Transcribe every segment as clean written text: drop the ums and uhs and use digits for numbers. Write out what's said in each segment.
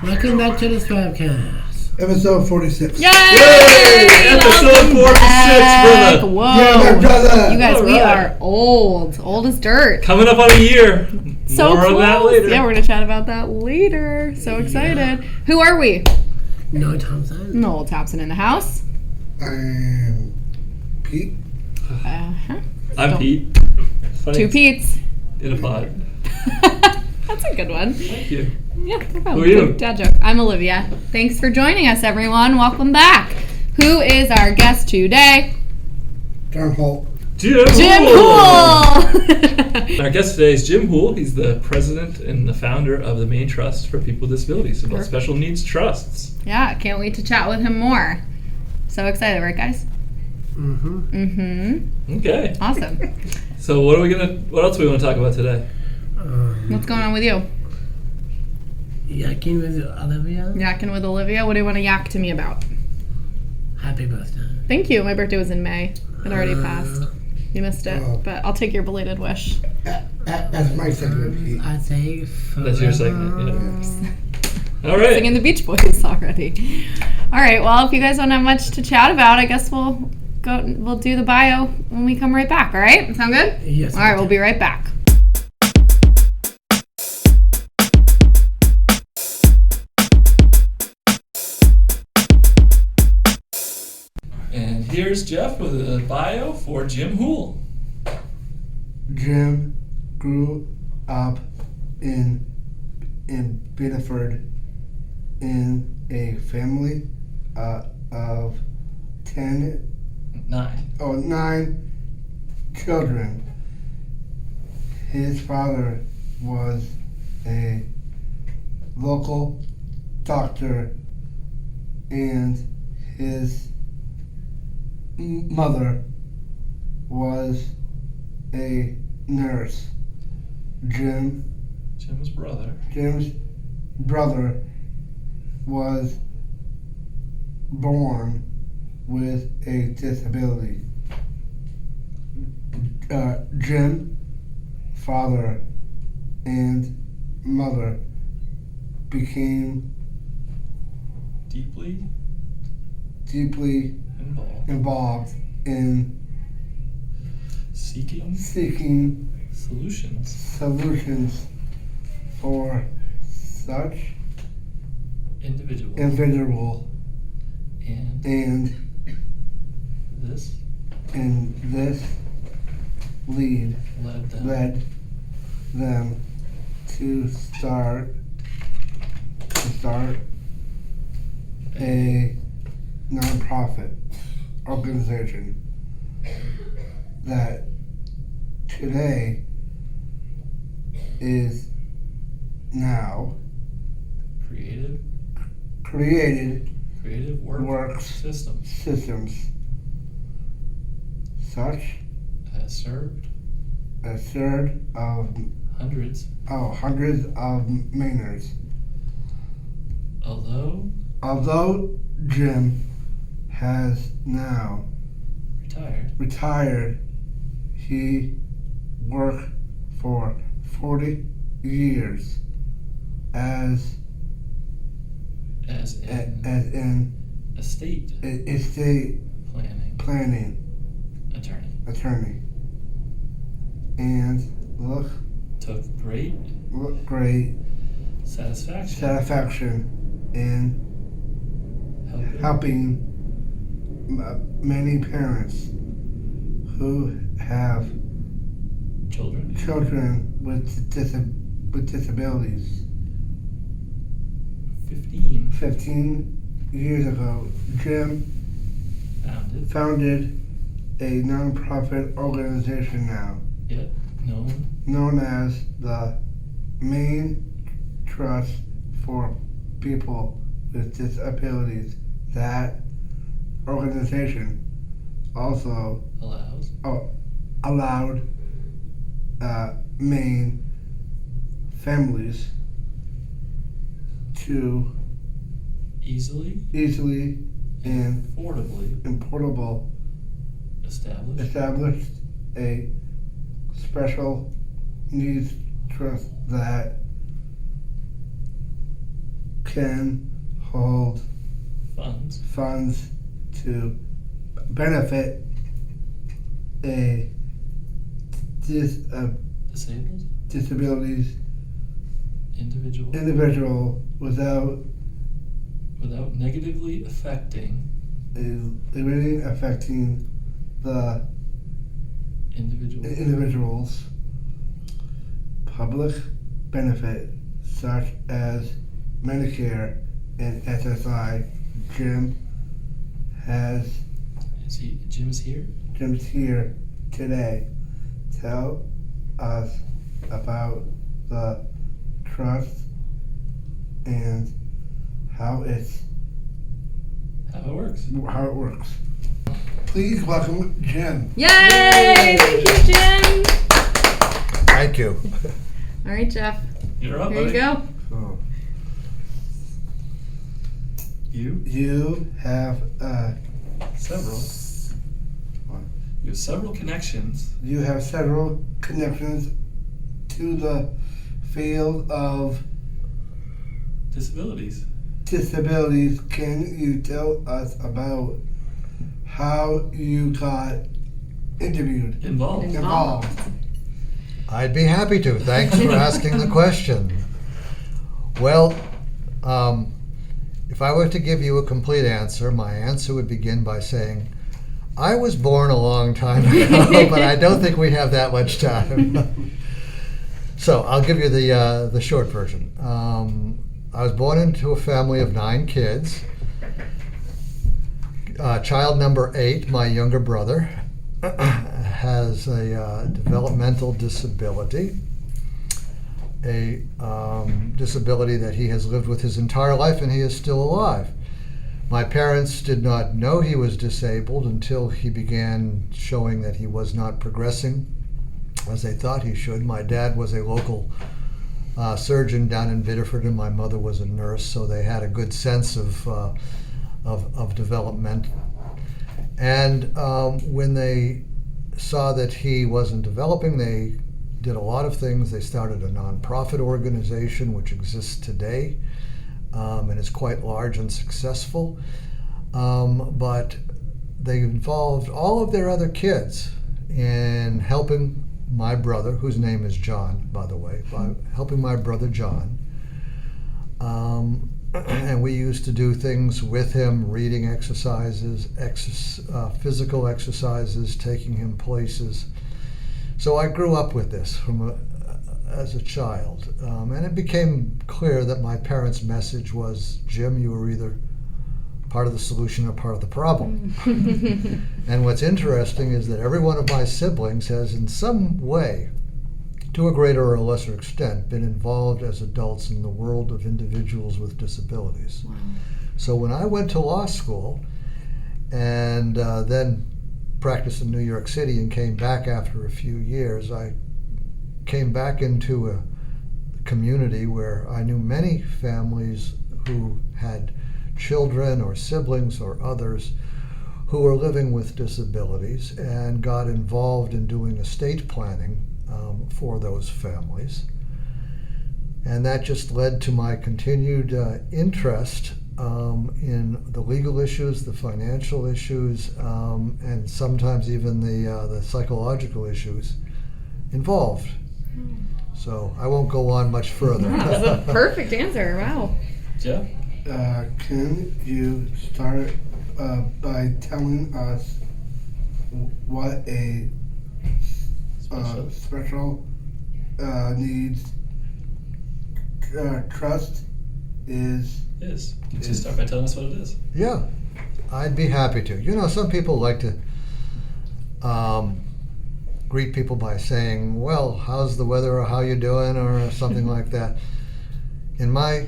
Welcome back to this podcast. Episode 46. Yay! Episode 46, brother. Whoa. Yeah, my brother. You guys, All we right. are old as dirt. Coming up on a year. So More close. of that later. Yeah, we're going to chat about that later. So excited. Who are we? Noah Thompson. Noel Thompson in the house. I'm Pete. Uh-huh. I'm Pete. Funny. Two Pete's. In a pod. That's a good one. Thank you. Yeah, no problem. Who are you? Dad joke. I'm Olivia. Thanks for joining us, everyone. Welcome back. Who is our guest today? John Holt. Jim Houle. Our guest today is Jim Houle. He's the president and the founder of the Maine Trust for People with Disabilities, about special needs trusts. Yeah, can't wait to chat with him more. So excited, right, guys? Okay. Awesome. So what else do we want to talk about today? What's going on with you? Yakking with Olivia. Yakking with Olivia. What do you want to yak to me about? Happy birthday. Thank you. My birthday was in May. It already passed. You missed it, but I'll take your belated wish. That's my segment, Pete. I say That's your segment, yeah. All right. Singing the Beach Boys already. All right. Well, if you guys don't have much to chat about, I guess we'll do the bio when we come right back. All right? Sound good? Yes. All right. We'll be right back. And here's Jeff with a bio for Jim Houle. Jim grew up in Biddeford in a family of 9 children. His father was a local doctor and his mother was a nurse. Jim's brother was born with a disability. Jim's father and mother became deeply involved in seeking solutions for such individual and this led them to start a nonprofit organization that today is now created work systems such has served of hundreds of Mainers. Although Jim has now retired, he worked for 40 years as an estate planning attorney, and took great satisfaction in helping many parents who have children with disabilities. 15 years ago, Jim founded a nonprofit organization now known as the Maine Trust for People with Disabilities. That organization also allowed Maine families to easily and affordable establish a special needs trust that can hold funds to benefit a disabilities individual without negatively affecting the individual's public benefit such as Medicare and SSI. Jim's here today. Tell us about the trust and how it works. Please welcome Jim. Yay! Thank you, Jim. Thank you. All right, Jeff. You're up, Here you buddy. go. Oh. You have several. You have several connections. You have several connections to the field of disabilities. Can you tell us about how you got involved? I'd be happy to. Thanks for asking the question. Well, if I were to give you a complete answer, my answer would begin by saying, I was born a long time ago, but I don't think we have that much time. So I'll give you the short version. I was born into a family of 9 kids. Child number 8, my younger brother, has a developmental disability, a disability that he has lived with his entire life, and he is still alive. My parents did not know he was disabled until he began showing that he was not progressing as they thought he should. My dad was a local surgeon down in Biddeford, and my mother was a nurse, so they had a good sense of development. And when they saw that he wasn't developing, they did a lot of things. They started a nonprofit organization which exists today and is quite large and successful. But they involved all of their other kids in helping my brother, whose name is John, by the way, by helping my brother John. And we used to do things with him, reading exercises, physical exercises, taking him places. So I grew up with this as a child. And it became clear that my parents' message was, Jim, you were either part of the solution or part of the problem. And what's interesting is that every one of my siblings has in some way, to a greater or lesser extent, been involved as adults in the world of individuals with disabilities. Wow. So when I went to law school and then practiced in New York City and came back after a few years, I came back into a community where I knew many families who had children or siblings or others who were living with disabilities, and got involved in doing estate planning for those families. And that just led to my continued interest in the legal issues, the financial issues, and sometimes even the psychological issues involved. So I won't go on much further. That was a perfect answer. Wow. Jeff? Can you start by telling us what a special needs trust is? Can you start by telling us what it is? Yeah, I'd be happy to. You know, some people like to greet people by saying, well, how's the weather, or how you doing, or something like that. In my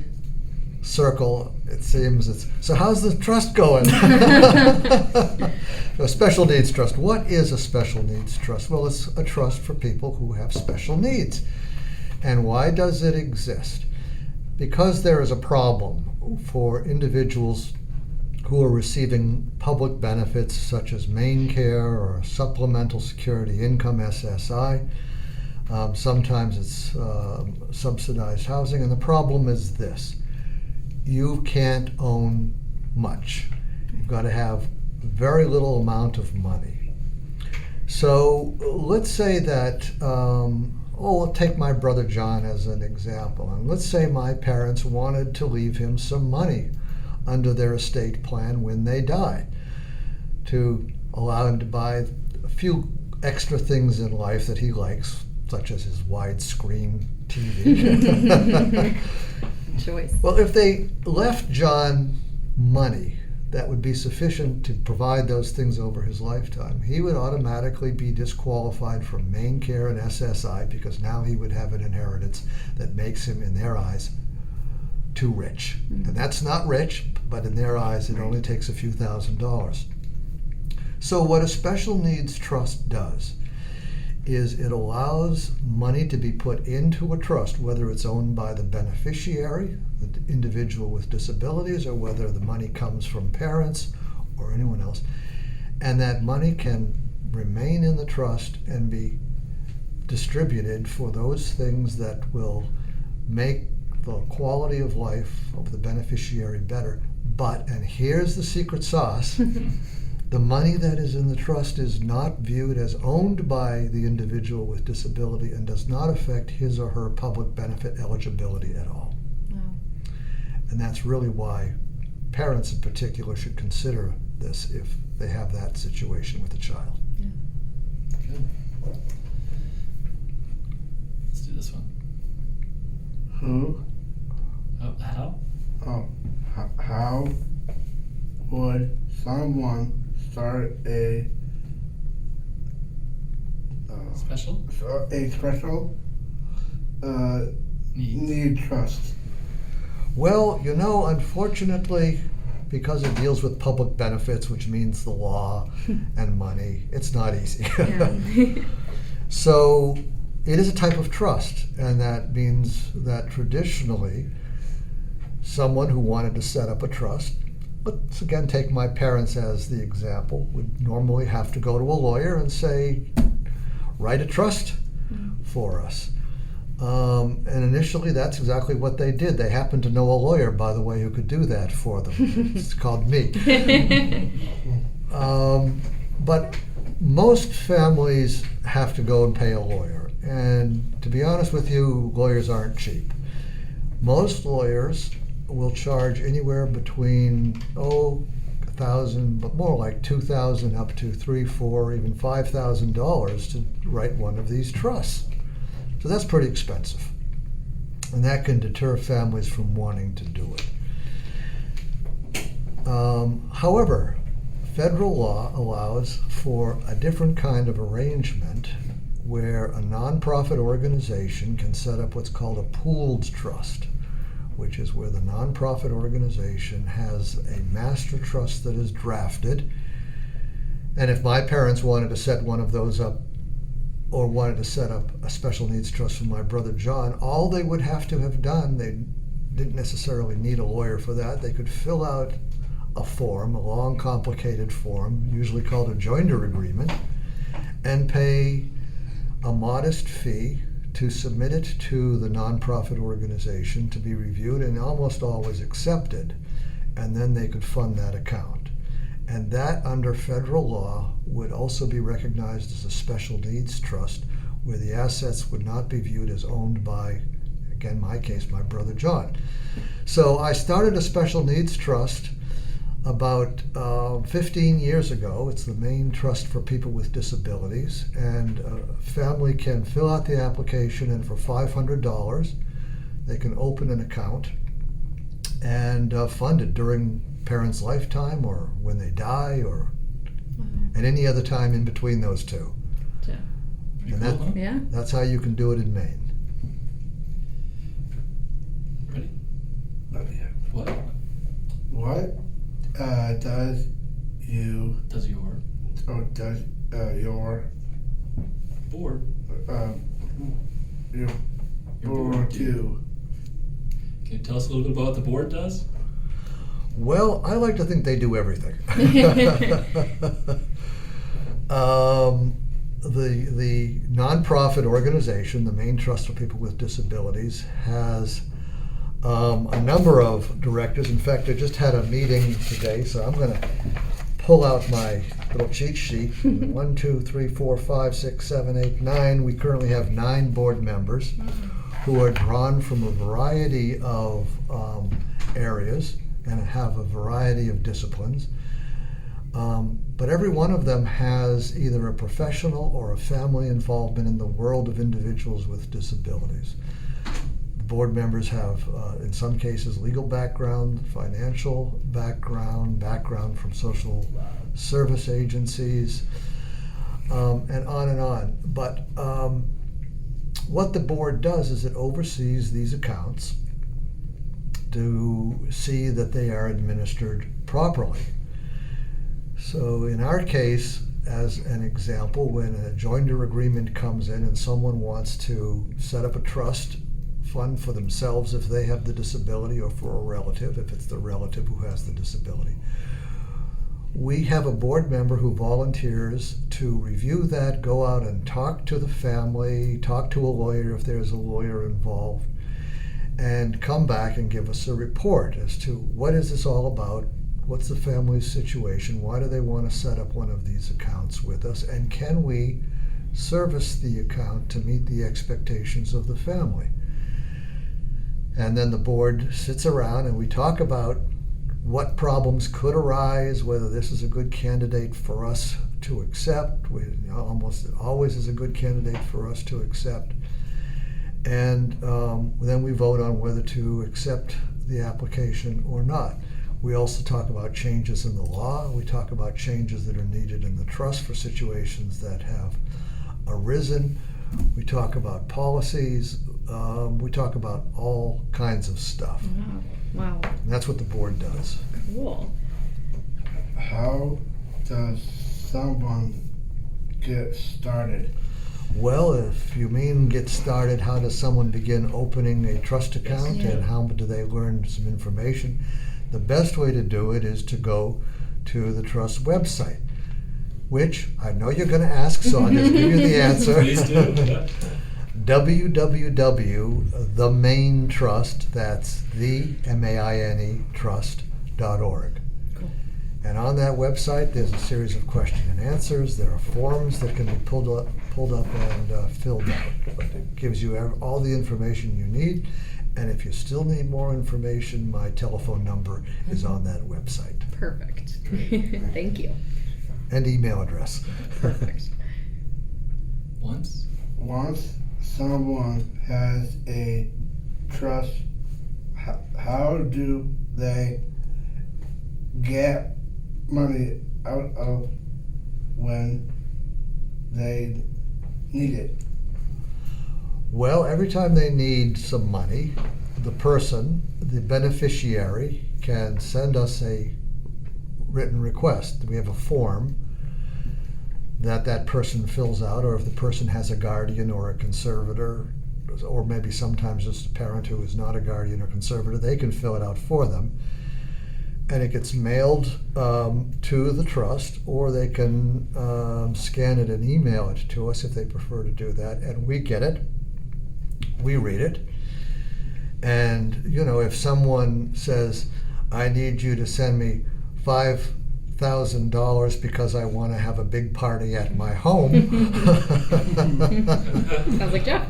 circle, it seems it's, so how's the trust going? A special needs trust. What is a special needs trust? Well, it's a trust for people who have special needs. And why does it exist? Because there is a problem for individuals who are receiving public benefits such as Maine Care or Supplemental Security Income, SSI. Sometimes it's subsidized housing, and the problem is this: you can't own much. You've got to have very little amount of money. So let's say that, I'll take my brother John as an example. And let's say my parents wanted to leave him some money under their estate plan when they died, to allow him to buy a few extra things in life that he likes, such as his widescreen TV. Choice. Well, if they left John money that would be sufficient to provide those things over his lifetime, he would automatically be disqualified from Maine Care and SSI, because now he would have an inheritance that makes him, in their eyes, too rich. And that's not rich, but in their eyes, it only takes a few $1,000s. So what a special needs trust does is it allows money to be put into a trust, whether it's owned by the beneficiary, the individual with disabilities, or whether the money comes from parents or anyone else. And that money can remain in the trust and be distributed for those things that will make the quality of life of the beneficiary better. But, and here's the secret sauce, the money that is in the trust is not viewed as owned by the individual with disability and does not affect his or her public benefit eligibility at all. Wow. And that's really why parents in particular should consider this if they have that situation with a child. Good. Let's do this one. Who? How? How would someone start a Special need trust? Well, you know, unfortunately, because it deals with public benefits, which means the law and money, it's not easy. Yeah. So it is a type of trust, and that means that traditionally someone who wanted to set up a trust, let's again take my parents as the example, would normally have to go to a lawyer and say, write a trust for us. And initially that's exactly what they did. They happened to know a lawyer, by the way, who could do that for them. It's called me. But most families have to go and pay a lawyer. And to be honest with you, lawyers aren't cheap. Most lawyers will charge anywhere between $1,000, but more like $2,000 up to $3,000, $4,000, even $5,000 to write one of these trusts. So that's pretty expensive, and that can deter families from wanting to do it. However, federal law allows for a different kind of arrangement where a nonprofit organization can set up what's called a pooled trust, which is where the nonprofit organization has a master trust that is drafted. And if my parents wanted to set one of those up, or wanted to set up a special needs trust for my brother John, all they would have to have done, they didn't necessarily need a lawyer for that, they could fill out a form, a long complicated form, usually called a joinder agreement, and pay a modest fee to submit it to the nonprofit organization to be reviewed and almost always accepted, and then they could fund that account. And that, under federal law, would also be recognized as a special needs trust, where the assets would not be viewed as owned by, again, my case, my brother John. So I started a special needs trust about 15 years ago. It's the Maine Trust for People with Disabilities, and a family can fill out the application, and for $500 they can open an account and fund it during parents' lifetime, or when they die, or at any other time in between those two. Yeah. And that, Cool, huh? Yeah. that's how you can do it in Maine. Ready? What? What does Does your your board your board do? Can you tell us a little bit about what the board does? Well, I like to think they do everything. the nonprofit organization, the Maine Trust for People with Disabilities, has a number of directors. In fact, I just had a meeting today, so I'm going to pull out my little cheat sheet. 1, 2, 3, 4, 5, 6, 7, 8, 9. We currently have 9 board members who are drawn from a variety of areas and have a variety of disciplines. But every one of them has either a professional or a family involvement in the world of individuals with disabilities. The board members have, in some cases, legal background, financial background from social service agencies, and on and on. But what the board does is it oversees these accounts to see that they are administered properly. So in our case, as an example, when a joinder agreement comes in and someone wants to set up a trust fund for themselves if they have the disability, or for a relative if it's the relative who has the disability, we have a board member who volunteers to review that, go out and talk to the family, talk to a lawyer if there's a lawyer involved, and come back and give us a report as to what is this all about, what's the family's situation, why do they want to set up one of these accounts with us, and can we service the account to meet the expectations of the family. And then the board sits around and we talk about what problems could arise, whether this is a good candidate for us to accept. Almost always is a good candidate for us to accept. And then we vote on whether to accept the application or not. We also talk about changes in the law. We talk about changes that are needed in the trust for situations that have arisen. We talk about policies. We talk about all kinds of stuff. Wow. And that's what the board does. Cool. How does someone get started? Well, if you mean get started, how does someone begin opening a trust account and how do they learn some information? The best way to do it is to go to the trust website, which I know you're going to ask, so I'll just give you the answer. Please do. www.themaintrust, that's the M-A-I-N-E trust.org. Cool. And on that website, there's a series of question and answers. There are forms that can be pulled up and filled out. But it gives you all the information you need. And if you still need more information, my telephone number is on that website. Perfect. Thank you. And email address. Perfect. Once someone has a trust, how do they get money out of when they need it? Well, every time they need some money, the beneficiary, can send us a written request. We have a form that person fills out, or if the person has a guardian or a conservator, or maybe sometimes just a parent who is not a guardian or conservator, they can fill it out for them. And it gets mailed to the trust, or they can scan it and email it to us if they prefer to do that. And we get it, we read it, and if someone says, I need you to send me $5,000 because I want to have a big party at my home. Sounds like Jeff.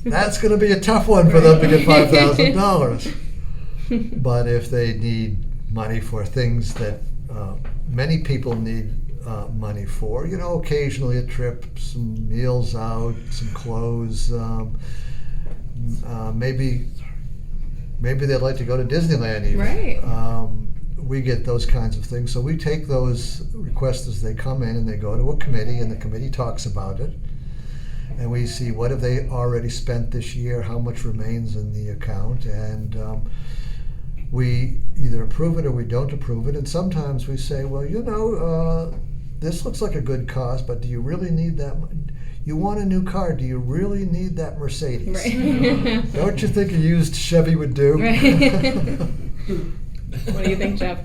That's going to be a tough one for them to get $5,000. But if they need money for things that many people need money for, occasionally a trip, some meals out, some clothes, maybe they'd like to go to Disneyland even. Right. We get those kinds of things. So we take those requests as they come in, and they go to a committee, and the committee talks about it. And we see what have they already spent this year, how much remains in the account, and we either approve it or we don't approve it. And sometimes we say, well, this looks like a good cause, but do you really need that? You want a new car, do you really need that Mercedes? Right. Don't you think a used Chevy would do? Right. What do you think, Jeff?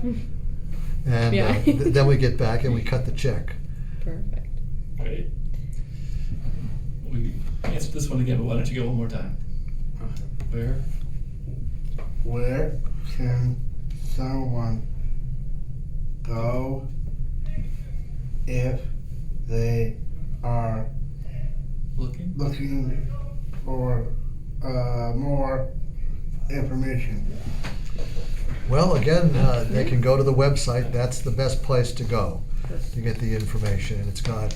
And Yeah. then we get back and we cut the check. Perfect. Great. We answered this one again, but why don't you go one more time? Where can someone go if they are looking for more information? Well, again, they can go to the website. That's the best place to go to get the information. And it's got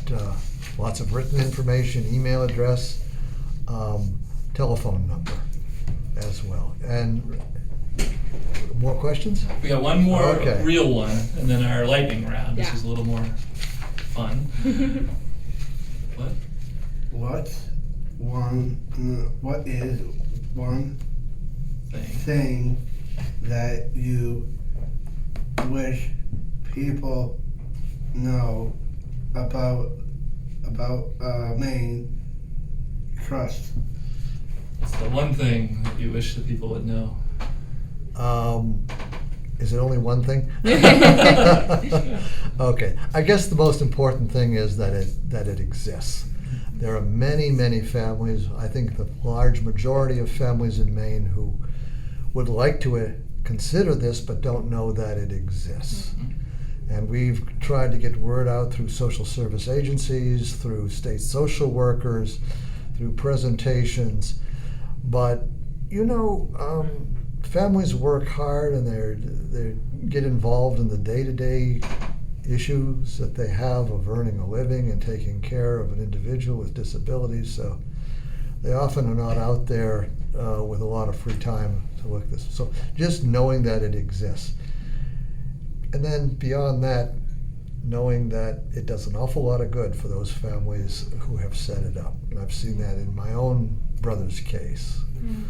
lots of written information, email address, telephone number as well. And more questions? We got one more Okay. real one, and then our lightning round. This Yeah. is a little more fun. What? What is one thing that you wish people know about Maine Trust? It's the one thing that you wish that people would know. Is it only one thing? Okay. I guess the most important thing is that it exists. There are many, many families, I think the large majority of families in Maine who would like to consider this but don't know that it exists. And we've tried to get word out through social service agencies, through state social workers, through presentations. But, families work hard and they get involved in the day-to-day issues that they have of earning a living and taking care of an individual with disabilities. So they often are not out there with a lot of free time to look at this. So just knowing that it exists. And then beyond that, knowing that it does an awful lot of good for those families who have set it up. And I've seen that in my own brother's case. And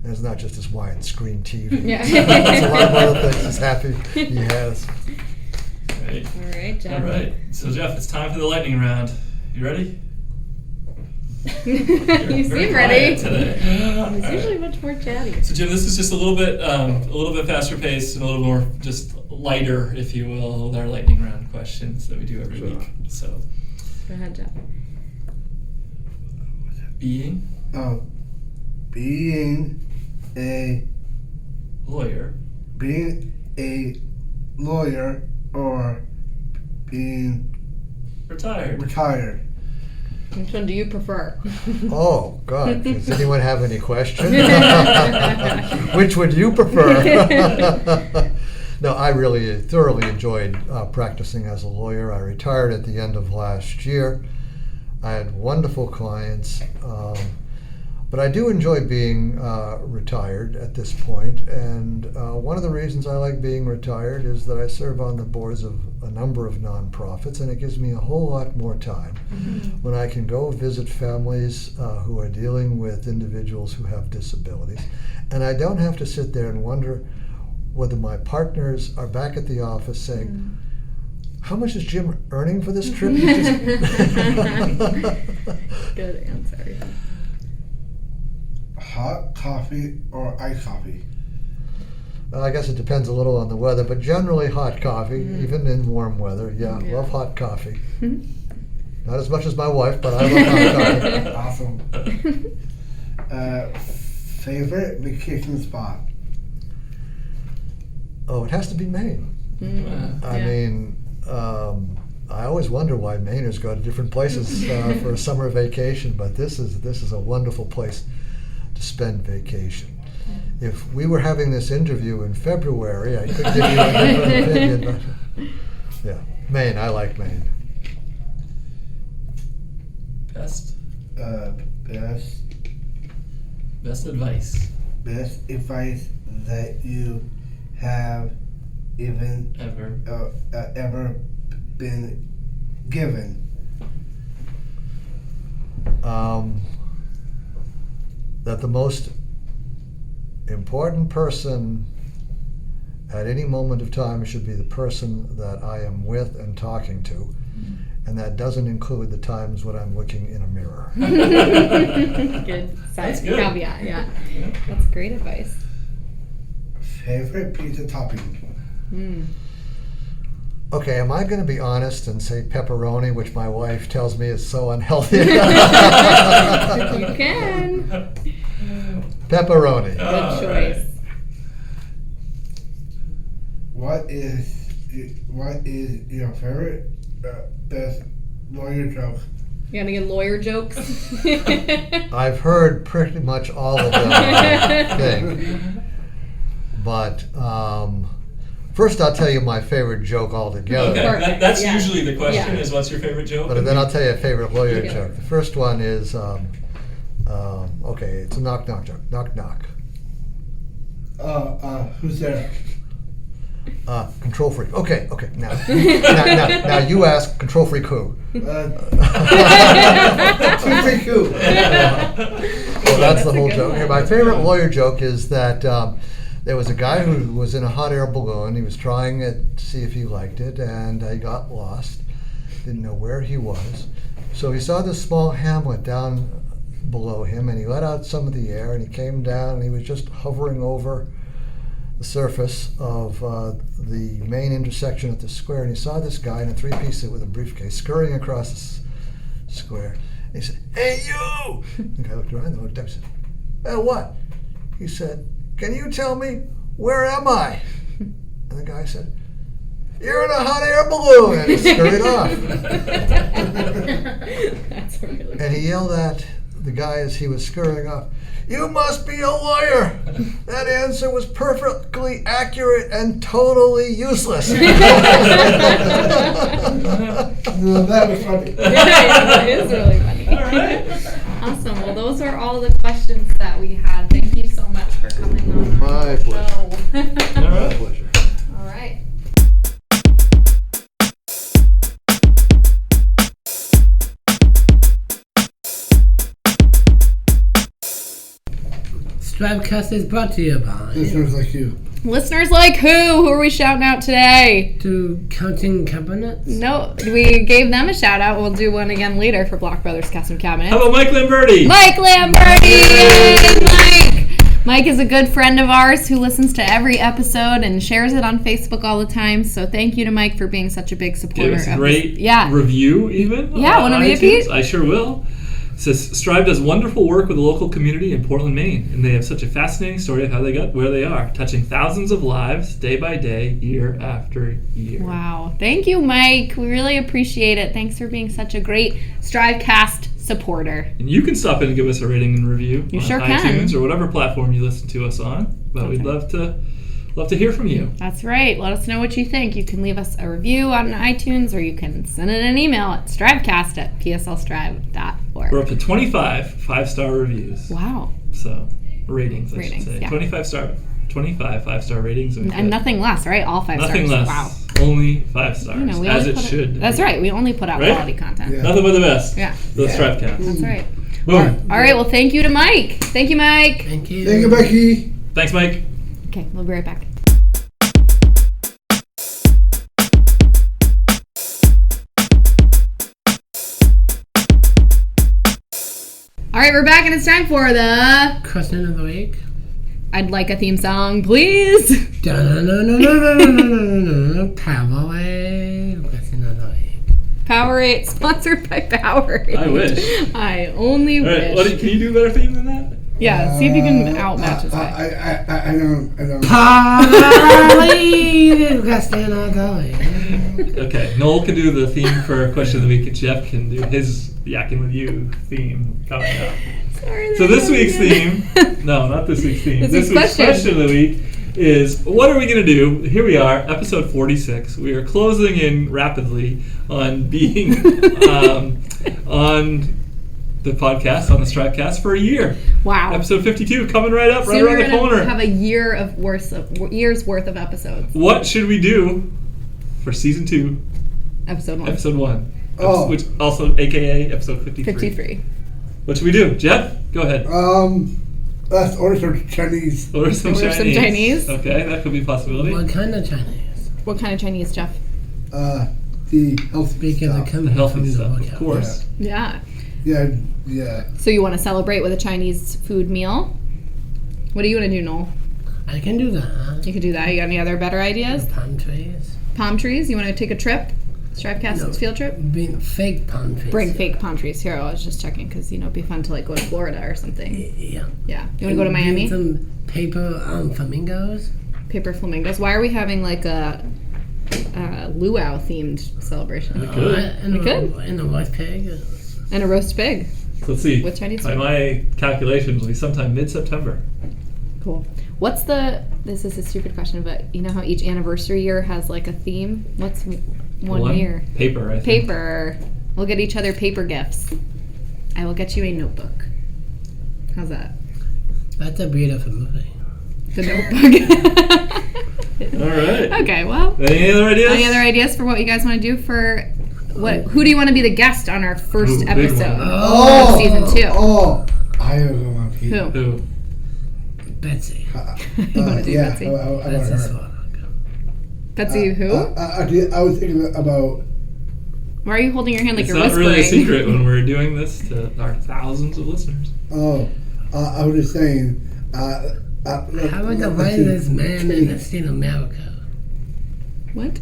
it's not just his widescreen TV. Yeah. It's a lot of other things he's happy he has. Right. All right, Jeff. All right. So Jeff, it's time for the lightning round. You ready? You Very seem quiet ready. today. He's usually much more chatty. So Jim, this is just a little bit faster paced and a little more just lighter, if you will, with our lightning round questions that we do every week. So, Go ahead, Jeff. being Being a lawyer or being retired. Which one do you prefer? Oh, God. Does anyone have any questions? Which would you prefer? No, I really thoroughly enjoyed practicing as a lawyer. I retired at the end of last year. I had wonderful clients. But I do enjoy being retired at this point, and one of the reasons I like being retired is that I serve on the boards of a number of nonprofits, and it gives me a whole lot more time when I can go visit families who are dealing with individuals who have disabilities, and I don't have to sit there and wonder whether my partners are back at the office saying, how much is Jim earning for this trip? Good answer. hot coffee or iced coffee? I guess it depends a little on the weather, but generally hot coffee, even in warm weather. Yeah, Yeah. love hot coffee. Not as much as my wife, but I love hot coffee. Awesome. Favorite vacation spot? Oh, it has to be Maine. I mean, I always wonder why Mainers go to different places for a summer vacation, but this is a wonderful place to spend vacation. If we were having this interview in February, I could give you a different opinion, but yeah, Maine. I like Maine. Best Best advice advice that you have even ever been given? That the most important person at any moment of time should be the person that I am with and talking to. And that doesn't include the times when I'm looking in a mirror. Good. That's good. Caveat, yeah. That's great advice. Favorite pizza topping? Okay, am I going to be honest and say pepperoni, which my wife tells me is so unhealthy? You can. Pepperoni. Good choice. What is your favorite best lawyer joke? You got any lawyer jokes? I've heard pretty much all of them, I think. But first I'll tell you my favorite joke altogether. Okay, Perfect, that's yeah. usually the question: Yeah. is what's your favorite joke? But then I'll tell you a favorite lawyer Okay. joke. The first one is, okay, it's a knock knock joke. Knock knock. Who's there? Control freak. Okay. Now you ask control freak who? Pretty cool. Well, that's the whole joke. Okay, my favorite lawyer joke is that there was a guy who was in a hot air balloon. He was trying it to see if he liked it, and he got lost. Didn't know where he was. So he saw this small hamlet down below him, and he let out some of the air, and he came down, and he was just hovering over the surface of the main intersection at the square, and he saw this guy in a three-piece suit with a briefcase scurrying across the square. And he said, "Hey, you!" The guy looked around and looked up and said, "Well, what?" He said, "Can you tell me, where am I?" And the guy said, "You're in a hot air balloon!" And he scurried off. That's really And he yelled at the guy as he was scurrying off, "You must be a lawyer! That answer was perfectly accurate and totally useless." No, that was funny. That is really funny. All right. Awesome. Well, those are all the questions that we had. Thank you so much for coming on. My our pleasure. show. My pleasure. All right. Strivecast is brought to you by Listeners like you. Listeners like who? Who are we shouting out today? to Counting Cabinets. No, we gave them a shout out. We'll do one again later for Block Brothers Custom Cabinets. How about Mike Lamberti? Mike Lamberti! Yay, Mike! Mike is a good friend of ours who listens to every episode and shares it on Facebook all the time. So thank you to Mike for being such a big supporter. Give us a of great this. review, even. Yeah, on wanna read it, iTunes. Pete? I sure will. It says Strive does wonderful work with the local community in Portland, Maine, and they have such a fascinating story of how they got where they are, touching thousands of lives day by day, year after year. Wow. Thank you, Mike. We really appreciate it. Thanks for being such a great Strivecast supporter. And you can stop in and give us a rating and review You on sure iTunes can. or whatever platform you listen to us on. But we'd love to hear from you. That's right. Let us know what you think. You can leave us a review on iTunes or you can send it an email at strivecast@pslstrive.org. We're up to 25 5-star reviews. Wow. So ratings, I Ratings, should say. yeah. 25 5-star ratings. And nothing less, right? All 5 Nothing stars. less. Wow. Only 5 stars, You know, we as only it put should. That's right. We only put out Right? quality content. Yeah. Nothing but the best. Yeah. The Strivecast. That's right. Boom. All right. Well, thank you to Mike. Thank you, Mike. Thank you. Thank you, Becky. Thanks, Mike. Okay, we'll be right back. All right, we're back, and it's time for the. Question of the week. I'd like a theme song, please. Powerade. Question of the week. Powerade, sponsored by Powerade. I wish. I only All right, wish. can you do a better theme than that? Yeah, see if you can outmatch his guy. I don't. Powerade. Question of the week. Okay, Noel can do the theme for Question of the Week, and Jeff can do his Yakking With You theme coming up. Sorry, So this that's week's so good. theme, no, not this week's theme. This week's question of the week is, what are we going to do? Here we are, episode 46. We are closing in rapidly on being on the podcast, on the Strivecast for a year. Wow. Episode 52 coming right up, right Soon around we're the gonna corner. have a year's worth of episodes. What should we do for season 2, Episode 1. episode 1? Oh. Which also, AKA episode 53. 53. What should we do? Jeff, go ahead. Let's order some Chinese. Order some Order some Chinese. Chinese. Okay, that could be a possibility. What kind of Chinese? What kind of Chinese, Jeff? The healthy Speaking of stuff. the The company healthy from the stuff, of workout. course. Yeah. Yeah. So you want to celebrate with a Chinese food meal? What do you want to do, Noel? I can do that. You could do that. You got any other better ideas? Palm trees. palm trees? You want to take a trip? Stripecast No. field trip? Being fake palm trees. Bring fake palm trees here. I was just checking because it'd be fun to like go to Florida or something. Yeah. Yeah. You want to go to Miami? Some paper flamingos. Paper flamingos. Why are we having like a luau themed celebration? Good. And We could. And a roast pig. And a roast pig. Let's see. With Chinese By food. my calculations, will be sometime mid-September. Cool. This is a stupid question, but you know how each anniversary year has like a theme? What's one year? Paper, I think. Paper. We'll get each other paper gifts. I will get you a notebook. How's that? That's a beautiful movie. The notebook. All right. Okay, well. Any other ideas? Any other ideas for what you guys want to do for what? Who do you want to be the guest on our first Ooh, big episode one. of season 2? Oh, I have one. Who? Who? Betsy. wanna do Yeah, Betsy? I want That's her. this one. Betsy, who? I was thinking about. Why are you holding your hand like It's you're not whispering? really a secret when we're doing this to our thousands of listeners. Oh, I was just saying. How about the whitest man in the state of America? What?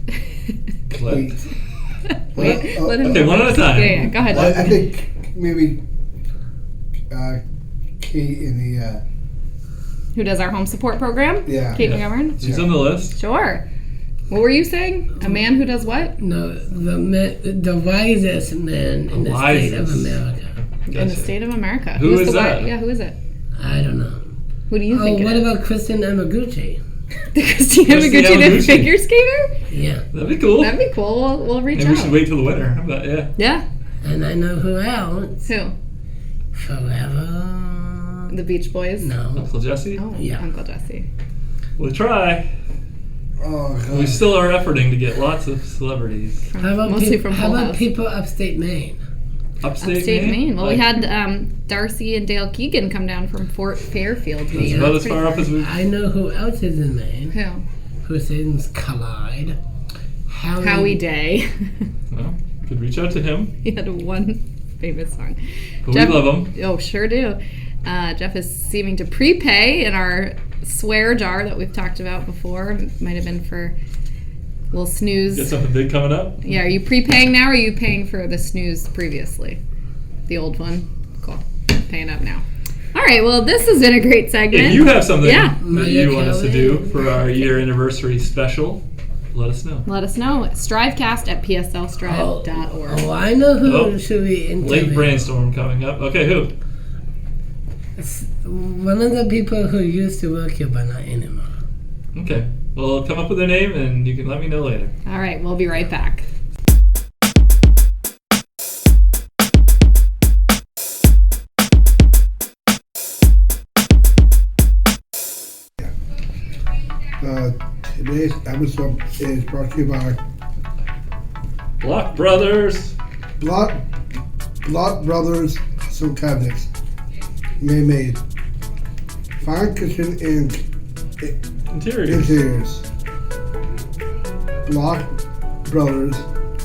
Wait. Wait, let him. Okay, one at a time. Yeah, go ahead. I think maybe Kate in the Who does our home support program? Yeah. Kate Yeah. McGovern? She's on the list. Sure. What were you saying? A man who does what? No, the wisest man in the state of Wisest. America. In the Gotcha. state of America. Who Who's is the that? Yeah, who is it? I don't know. Who do you think it what is? about Kristen Yamaguchi? The Christina Christina Yamaguchi, the Yamaguchi. figure skater? Yeah. That'd be cool. That'd be cool. We'll reach Maybe out. we should wait till the winter. How about, yeah. Yeah. And I know who else. Who? Forever. The Beach Boys? No. Uncle Jesse? Oh, Yeah. Uncle Jesse. We'll try. Oh God. We still are efforting to get lots of celebrities. How about, Mostly from how Full about House. people upstate Maine? Upstate Maine. Well, we Like, had Darcy and Dale Keegan come down from Fort Fairfield. That's Maine. about That's as far up as we. I know who else is in Maine. Who? Whose names collide. Howie Day. Well, you could reach out to him. He had one famous song. But we love him. Oh, sure do. Jeff is seeming to prepay in our swear jar that we've talked about before. Might have been for a little snooze. Got something big coming up? Yeah, are you prepaying now or are you paying for the snooze previously? The old one? Cool. Paying up now. All right, well, this has been a great segment. If you have something Yeah. that you want us to do for our year anniversary special, let us know. Let us know. Strivecast@pslstrive.org. Oh, I know who Oh. should be interviewed. Late brainstorm coming up. Okay, who? It's one of the people who used to work here, but not anymore. Okay. Well, come up with their name and you can let me know later. All right, we'll be right back. Today's episode is brought to you by Block Brothers. Block Brothers Custom Cabinets. Made. Fine Kitchen and Interiors. Interiors. Block Brothers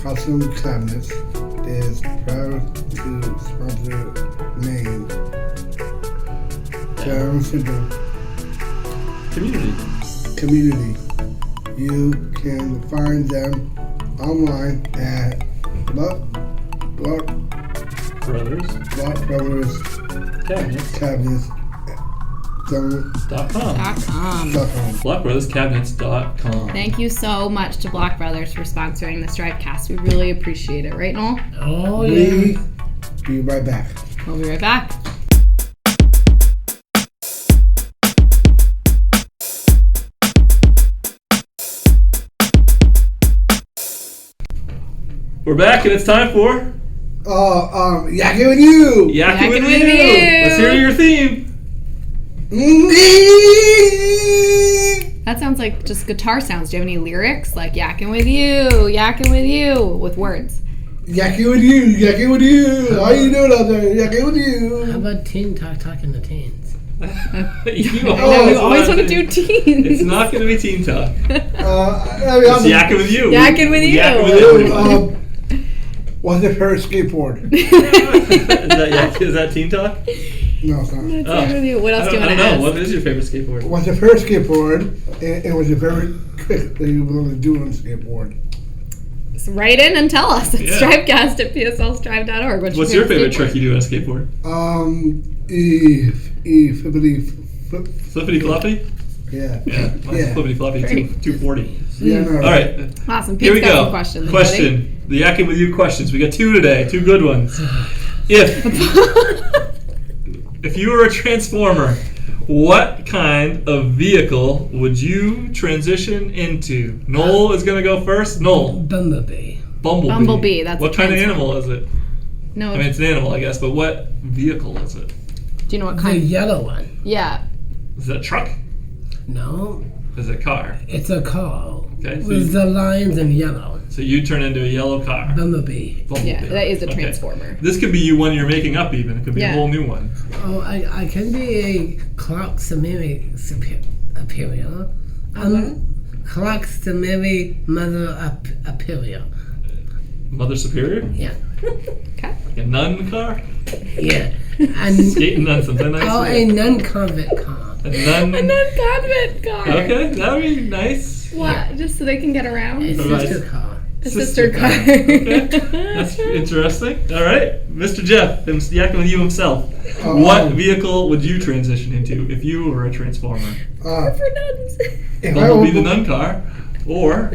Custom Cabinets is proud to sponsor Maine. Down Syndrome Community. You can find them online at Block Brothers. Brothers Cabinets. Cabinets. .com. BlockBrothersCabinets.com. Thank you so much to Block Brothers for sponsoring the Stripecast. We really appreciate it. Right, Noel? Oh, yeah. Be right back. We'll be right back. We're back and it's time for Yakking with you. Yakking with with You. You. Let's hear your theme. That sounds like just guitar sounds. Do you have any lyrics? Like yakking with you, with words. Yakking with you. How you doing out there? Yakking with you. How about teen talking to teens? You You always want to do teens. It's not going to be teen talk. It's It's yakking with you. Yakking with you. Yakking with everybody. What's your favorite skateboard? Is that teen talk? No, it's not. Yakking with you. What else do you I want don't to know. ask? What is your favorite skateboard? What's your favorite skateboard? And what's your favorite trick that you want to do on a skateboard? write in and tell us. It's Yeah. strivecast@pslstrive.org. What's your favorite trick you do on a skateboard? Flippity flip. Flippity floppy? Yeah. Yeah, mine's Yeah. flippity floppy 240. Yeah, no. All right, Awesome. here we Pete's got go. some questions. Question. The Yakking with You questions. We got 2 today. 2 good ones. If you were a transformer, what kind of vehicle would you transition into? Noel is going to go first. Noel. Bumblebee. Bumblebee, that's what a kind of transformer. animal is it? No, I mean, it's an animal, I guess, but what vehicle is it? do you know what The kind? yellow one. Yeah. Is it a truck? No, Is it a car? it's a car Okay, so with the lines in yellow. So you turn into a yellow car. Bumblebee. Bumblebee. Yeah, that is a Okay. transformer. This could be you one you're making up even. It could be Yeah. a whole new one. Oh, I can be a Clark Samiri superior. Clark Samiri Mother Superior. Mother Superior? Yeah. Okay. Like a nun car? Yeah. And Skating nun, something nice. oh, a non-convict car. A nun. A non-convent car. Okay, that would be nice. What? Just so they can get around? A Alright. sister car. A sister car. Okay, that's interesting. All right, Mr. Jeff, yakking with you himself. What vehicle would you transition into if you were a transformer? Uh, For nuns. if I Bumblebee the was, nun car, or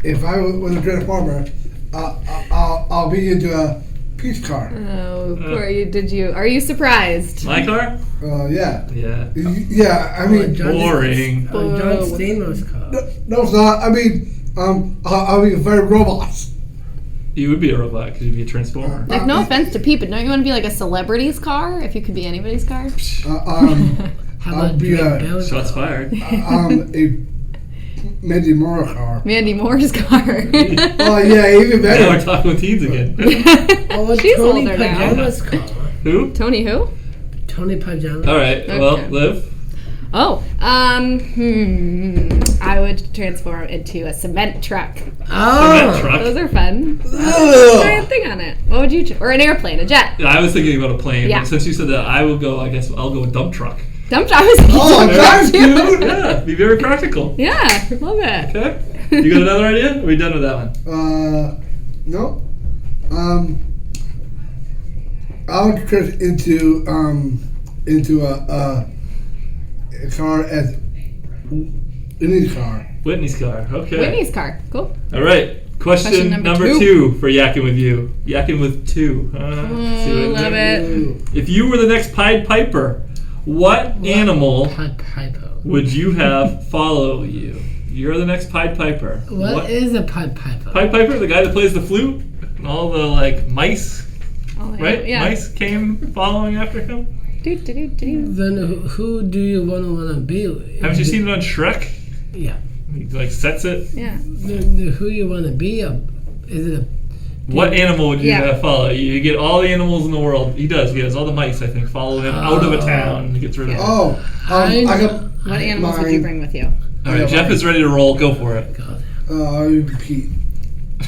if I was a transformer, I'll be into a peach car. Oh, poor you. Did you? Are you surprised? my car? Yeah. Yeah. Yeah. I mean, Boring. Oh, John Stamos car. no, it's not. I mean, I'll be very robots. You would be a robot because you'd be a transformer. Like, no offense to Pete, but don't you want to be like a celebrity's car if you could be anybody's car? How I'll about be Drake a- Bell's Shots car? fired. a Mandy Moore car. Mandy Moore's car. Oh yeah, even Now we're better. talking with teens again. Oh, She's Tony older now. Pajama's car. Who? Tony who? Tony Pajama. All right. Well, Okay. Liv. Oh, I would transform into a cement truck. Cement Oh, truck. Those are fun. Try a Ugh. thing on it. What would you choose? Or an airplane, a jet. Yeah, I was thinking about a plane, Yeah. but since you said that, I will go. I guess I'll go with dump truck. Dump truck. I was thinking Oh, dump truck thanks, too. dude. Yeah, be very practical. Yeah, love it. Okay. You got another idea? Are we done with that one? No. I'll turn into a car as any car. Whitney's car. Okay. Whitney's car. Cool. All right. Question Question number number two for Yakking with You. Yakking with 2. See what I Love did? it. If you were the next Pied Piper, what animal Piper. would you have follow you? You're the next Pied Piper. What is a Piper? Pied Piper, the guy that plays the flute, and all the mice, Oh, right? Yeah. Mice came following after him. Do, do, do, do. Then who do you want to be? Haven't you seen it on Shrek? Yeah. He sets it. Yeah. Who you want to be? Is it a What animal would you Yeah. have follow? You get all the animals in the world. He does. He has all the mice, I think, follow him out of a town. He gets rid of them. Oh, I I know- got. What animals would you Mine. bring with you? All right, Jeff is ready to roll. Go for it. God. I'll repeat.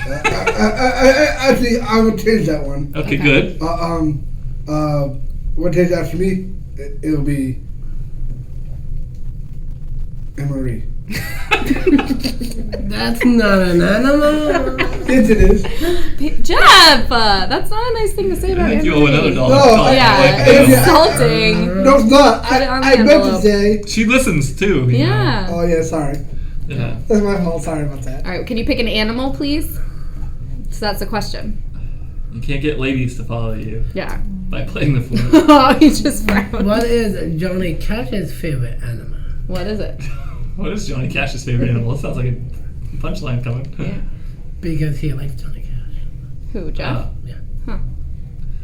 Actually, I would change that one. Okay, Okay. good. What takes after me? It'll be Emery. That's not an animal. Yes, it is. Jeff! That's not a nice thing to say I about think you Anne owe another Marie. dollar. No, Call it. Yeah, Like, it's yeah. insulting. No, it's not. Put it on the I meant to envelope. say. She listens too. you know. Yeah. Oh yeah, sorry. Yeah. That's my fault. Sorry about that. All right, can you pick an animal, please? So that's the question. You can't get ladies to follow you Yeah. by playing the flute. Oh, he just frowned. What is Johnny Cash's favorite animal? What is it? What is Johnny Cash's favorite animal? That sounds like a punchline coming. Yeah. Because he likes Johnny Cash. Who, Jeff? Yeah.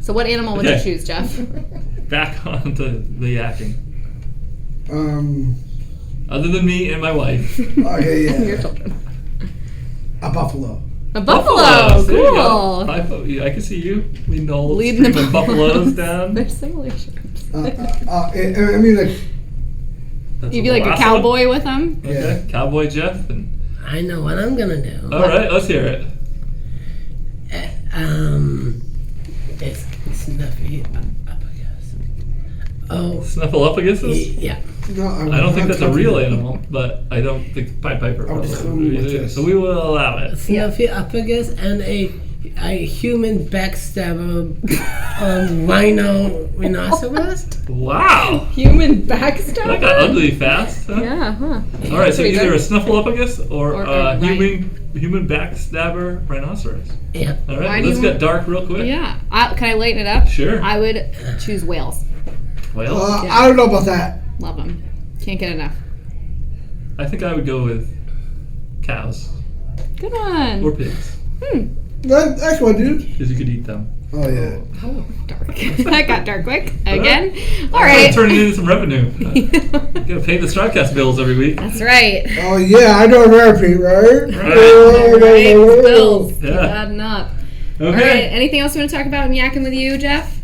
So what animal would Okay. you choose, Jeff? Back on to the yakking. Other than me and my wife. Okay, Your yeah. children. A buffalo. A buffalo. There you go. Cool. Yeah, I can see you leading the whole Leading the stream of buffaloes down. They're similar shapes. I mean, like, That's You'd be like a lasso. cowboy with them. Okay, Yeah. Cowboy Jeff. And I know what I'm gonna do. all right, let's hear it. It's snuffy uppercuts. Oh, Snuffleupaguses? yeah. No, I don't think that's a real animal, but I don't think Pied Piper I'm just probably going with is either. this. So we will allow it. Snuffleupagus and a human backstabber rhinoceros. Wow! Human backstabber? That got ugly fast, huh? Yeah, huh? All right, so Pretty either good. a Snuffleupagus or Or a a human backstabber rhinoceros. Yeah. All Why right, do let's you get want- dark real quick. Yeah. Can I lighten it up? Sure. I would choose whales. Well, I don't know about that. Love them. Can't get enough. I think I would go with cows Good one. or pigs That's one, dude. because you could eat them. Oh yeah. Oh, dark. That got dark quick. Again. All Gotta right. turn it into some revenue. You gotta pay the Stripecast bills every week. That's right. Oh yeah, I know therapy, right? Right. Bills. Keep Yeah. adding up. All right. Okay. Anything else you want to talk about in yakking with you, Jeff?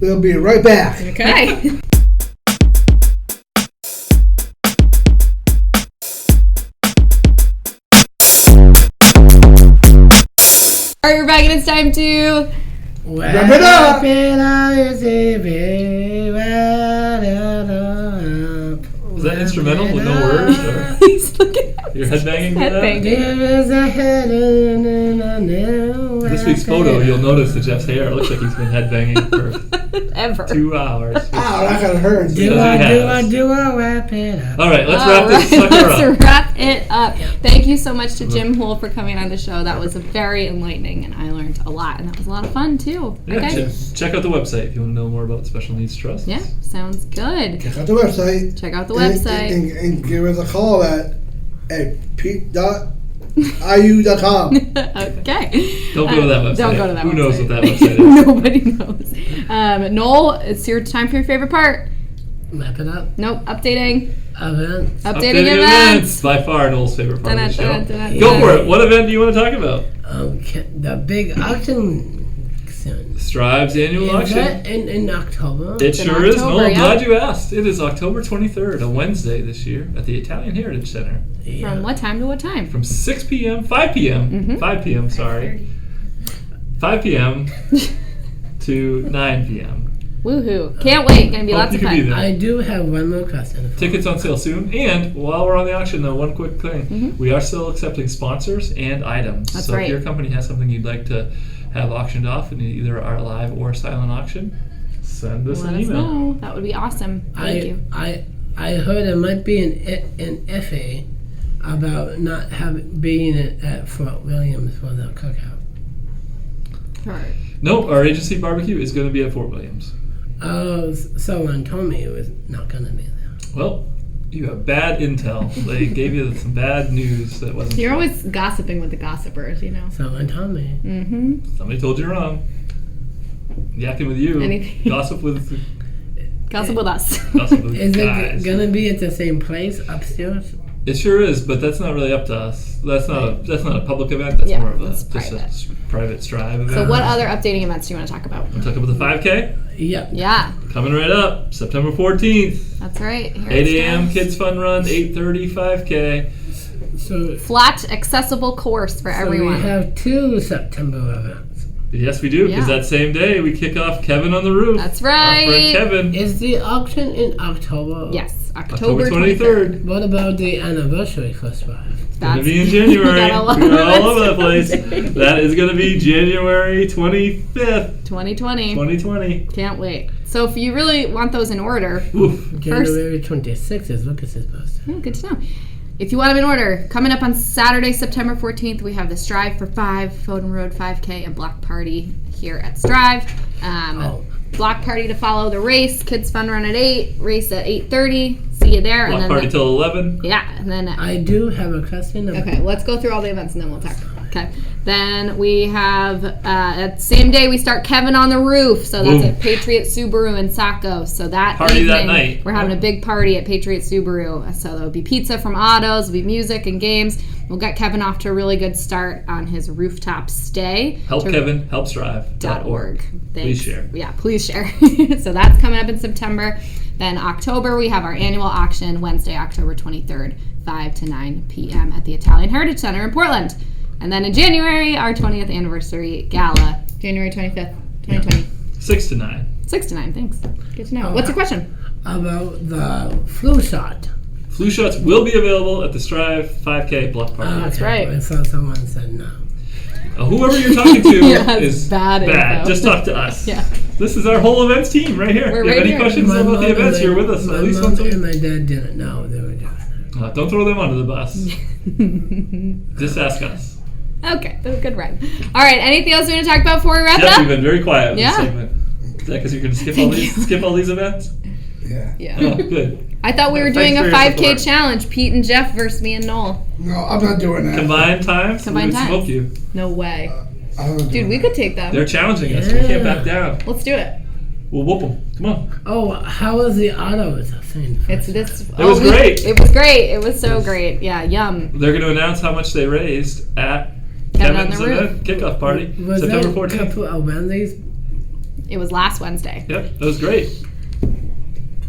We'll be right back. Okay. All right, we're back, and it's time to. Wrap it up. Is that instrumental with no words? Or He's looking at you're headbanging to that? Headbanging. There is a head in a new This week's photo, you'll notice that Jeff's hair looks like he's been headbanging for ever. 2 hours. Ow, that kind of hurts. Do Because he I has. wrap it up? All right, let's All wrap this right, sucker let's up. wrap it up. Thank you so much to Jim Houle for coming on the show. That was very enlightening, and I learned a lot, and that was a lot of fun too. Yeah, Okay. check out the website if you want to know more about Special Needs Trust. Yeah, sounds good. Check out the website. Check out the website. And give us a call at pete.iu.com. Okay. Don't go to that website. Don't go to that Who website. knows what that website is? Nobody knows. Noel, it's your time for your favorite part. Wrap it up. Nope, updating. Events. Updating events. By far Noel's favorite part of the show. Dun-dun-dun-dun-dun. Go for it. What event do you want to talk about? The big auction. Strive's annual Is auction. that in October? It in sure is. October, No, I'm yeah. glad you asked. It is October 23rd, a Wednesday this year, at the Italian Heritage Center. Yeah. From what time to what time? From 6 p.m., 5 p.m., Mm-hmm. 5 p.m., sorry. 5 p.m. to 9 p.m. Woohoo. Can't wait. Gonna be Hope lots you of can be fun. there. I do have one more question. Tickets on sale soon. And while we're on the auction, though, one quick thing. We are still accepting sponsors and items. That's so right. if your company has something you'd like to have auctioned off in either our live or silent auction, send us Let an us email. know. That would be awesome. Thank you. I heard it might be an FA about not being at Fort Williams for the cookout. All right. No, our agency barbecue is going to be at Fort Williams. Someone told me it was not going to be there. Well, you have bad intel. They gave you some bad news that wasn't You're true. always gossiping with the gossipers, you know. Someone told me. Mm-hmm. Somebody told you wrong. Yakking with you. Anything. Gossip with Gossip with us. gossip with Is guys. it going to be at the same place upstairs? It sure is, but that's not really up to us. That's not a public event. That's Yeah, more of a it's just private. a private Strive event. So what other updating events do you want to talk about? We'll talk about the 5K Yep. Yeah, coming right up, September 14th, that's right. Here 8 it a.m. stands. Kids Fun Run, 8:30 5K. So, Flat, accessible course for so everyone. we have 2 September events. Yes, we do, because Yeah. that same day we kick off Kevin on the Roof. That's Our friend right. Kevin. Is the auction in October? Yes, October 23rd. 23rd. What about the anniversary for Strive? Going to be in January. Got a lot We're of all over the events place. nowadays. That is going to be January 25th, 2020. 2020. Can't wait. So if you really want those in order, Oof. January 26th is Lucas's birthday. good to know. If you want them in order, coming up on Saturday, September 14th, we have the Strive for 5, Foden Road 5K, and Block Party here at Strive. Block Party to follow the race, Kids Fun Run at 8, race at 8:30. See you there. Block and then party till 11. yeah, and then I do have a question. okay, let's go through all the events and then we'll talk. Okay, then we have that same day we start Kevin on the Roof, so that's Boom. at Patriot Subaru in Saco. So that Party evening, that night. we're having a big party at Patriot Subaru. So there'll be pizza from Autos, there'll be music and games. We'll get Kevin off to a really good start on his rooftop stay. Help to- Kevin, helpstrive.org. Please Thanks. share. Yeah, please share. So that's coming up in September. Then October, we have our annual auction, Wednesday, October 23rd, 5 to 9 p.m. at the Italian Heritage Center in Portland. And then in January, our 20th anniversary gala, January 25th, 2020. 6 to 9. 6 to 9, thanks. Good to know. What's your question? About the flu shot. Flu shots will be available at the Strive 5K block party. That's right. I saw someone said no. Whoever you're talking to Yeah, is bad bad. info. Just talk to us. Yeah. This is our whole events team right here. We're If you right have any here. questions My about the mom events, and you're with us my at least mom once a and week. my dad didn't know they were doing it. Don't throw them under the bus. Just ask us. Okay, that was a good run. All right, anything else you want to talk about before we wrap Jeff, it you've up? been very quiet with Yeah. this segment. Is that because you're going to skip all these events? Yeah. Yeah. Oh, good. I thought we were Thanks doing a for your 5K support. challenge. Pete and Jeff versus me and Noel. No, I'm not doing that. Combined times? Combined we would times. smoke you. No way. I'm not Dude, doing we that. could take them. They're challenging us. We Yeah. can't back down. Let's do it. We'll whoop them. Come on. Oh, how was the auto thing? It's this. It was great. It was great. It was so great. Yeah, yum. They're going to announce how much they raised at Kevin on Kevin's the Roof. event kickoff party, Was September that 14th. a couple of Wednesdays? It was last Wednesday. Yep, that was great.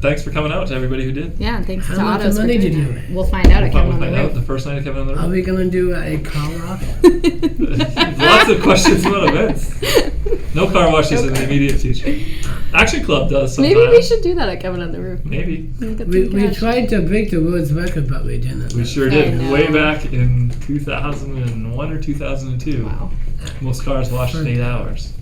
Thanks for coming out to everybody who did. Yeah, and thanks How to much Autos for money doing did you that. raise? We'll find out at We'll Kevin on find the out the Roof. first night of Kevin on the Are Roof. we gonna do a car wash? Lots of questions about events. No car washes in the immediate future. Action Club does sometimes. Maybe we should do that at Kevin on the Roof. Maybe. Get some We cash. tried to break the world's record, but we didn't. We sure I did. know. Way back in 2001 or 2002. Wow. Most cars washed in 8 hours.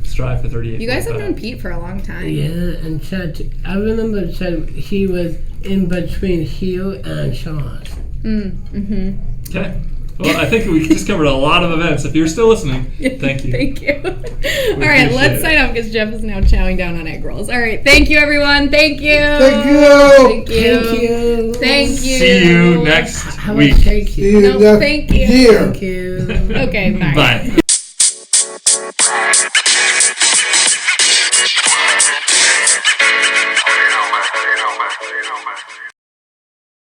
Strive for 38. You guys have 45. known Pete for a long time. Yeah, and Chad. I remember Chad. He was in between Houle and Shaw's. Mm-hmm. Okay. Well, I think we just covered a lot of events. If you're still listening, thank you. Thank you. All right, appreciate let's it. sign off because Jeff is now chowing down on egg rolls. All right, thank you, everyone. Thank you. Thank you. Thank you. Thank you. Thank you. See you next How week. much take See you? you No, next thank you. year. Thank you. Okay, bye. Bye. Bye.